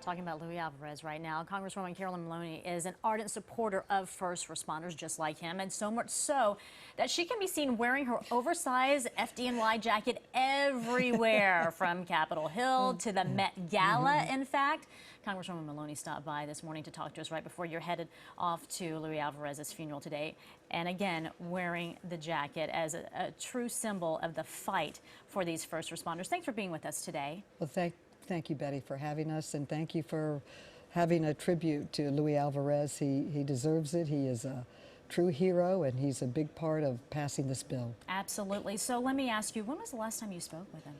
Talking about Luis Alvarez right now, Congresswoman Carolyn Maloney is an ardent supporter of first responders just like him, and so much so that she can be seen wearing her oversized FDNY jacket everywhere, from Capitol Hill to the Met Gala, in fact. Congresswoman Maloney stopped by this morning to talk to us right before you're headed off to Luis Alvarez's funeral today. And again, wearing the jacket as a true symbol of the fight for these first responders. Thanks for being with us today. Well, thank you, Betty, for having us, and thank you for having a tribute to Luis Alvarez. He deserves it. He is a true hero, and he's a big part of passing this bill. Absolutely. So let me ask you, when was the last time you spoke with him?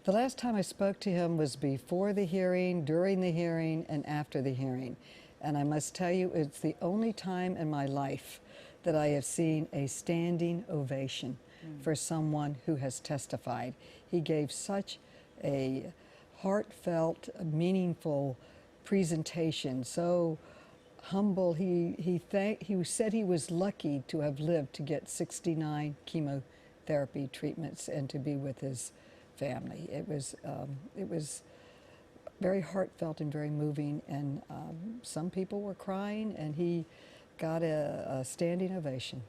The last time I spoke to him was before the hearing, during the hearing, and after the hearing. And I must tell you, it's the only time in my life that I have seen a standing ovation for someone who has testified. He gave such a heartfelt, meaningful presentation, so humble. He said he was lucky to have lived to get 69 chemotherapy treatments and to be with his family. It was very heartfelt and very moving, and some people were crying, and he got a standing ovation.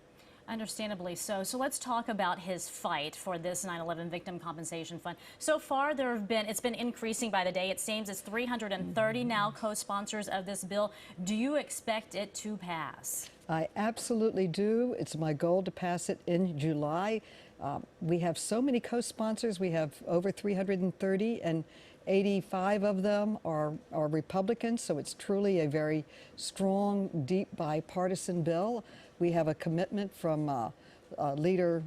Understandably so. So let's talk about his fight for this 9/11 Victim Compensation Fund. So far, it's been increasing by the day. It seems it's 330 now co-sponsors of this bill. Do you expect it to pass? I absolutely do. It's my goal to pass it in July. We have so many co-sponsors. We have over 330, and 85 of them are Republicans, so it's truly a very strong, deep bipartisan bill. We have a commitment from Leader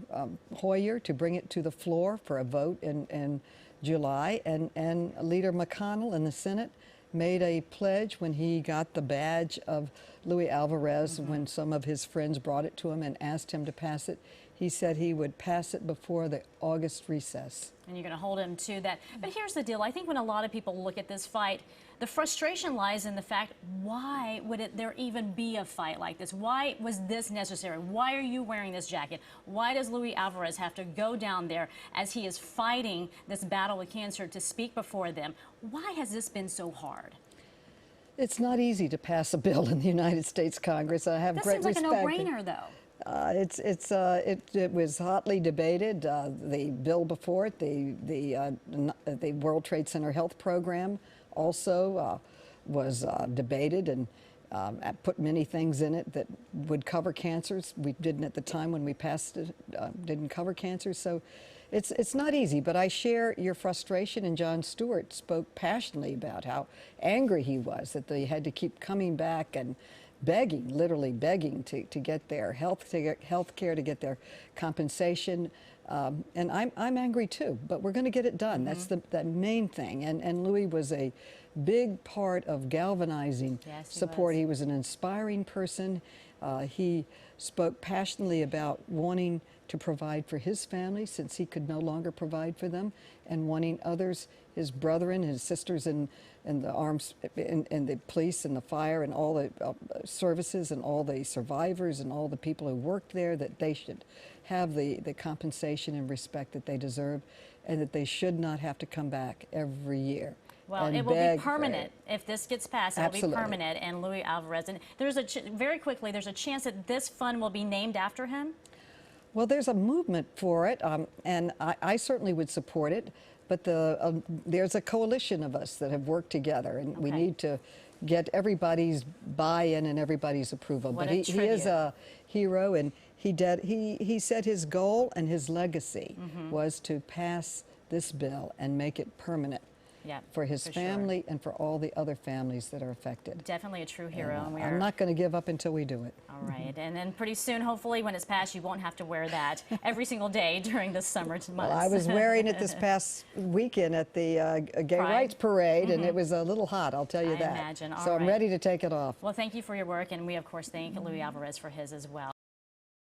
Hoyer to bring it to the floor for a vote in July, and Leader McConnell in the Senate made a pledge when he got the badge of Luis Alvarez, when some of his friends brought it to him and asked him to pass it. He said he would pass it before the August recess. And you're going to hold him to that. But here's the deal. I think when a lot of people look at this fight, the frustration lies in the fact, why would there even be a fight like this? Why was this necessary? Why are you wearing this jacket? Why does Luis Alvarez have to go down there as he is fighting this battle with cancer to speak before them? Why has this been so hard? It's not easy to pass a bill in the United States Congress. I have great respect. That seems like a no-brainer, though. It was hotly debated. The bill before it, the World Trade Center Health Program, also was debated and put many things in it that would cover cancers. We didn't at the time when we passed it, didn't cover cancer. So it's not easy, but I share your frustration, and Jon Stewart spoke passionately about how angry he was that they had to keep coming back and begging, literally begging to get their health care, to get their compensation. And I'm angry too, but we're going to get it done. That's the main thing. And Luis was a big part of galvanizing support. He was an inspiring person. He spoke passionately about wanting to provide for his family since he could no longer provide for them, and wanting others, his brethren, his sisters in the arms, in the police and the fire and all the services and all the survivors and all the people who worked there, that they should have the compensation and respect that they deserve, and that they should not have to come back every year. Well, it will be permanent. If this gets passed, it will be permanent. And Luis Alvarez, and there's very quickly, there's a chance that this fund will be named after him? Well, there's a movement for it, and I certainly would support it, but there's a coalition of us that have worked together, and we need to get everybody's buy-in and everybody's approval. But he is a hero, and he said his goal and his legacy was to pass this bill and make it permanent. For his family and for all the other families that are affected. Definitely a true hero. And I'm not going to give up until we do it. All right. And then pretty soon, hopefully, when it's passed, you won't have to wear that every single day during the summer months. Well, I was wearing it this past weekend at the Gay Rights Parade, and it was a little hot, I'll tell you that. I imagine. So I'm ready to take it off. Well, thank you for your work, and we, of course, thank Luis Alvarez for his as well.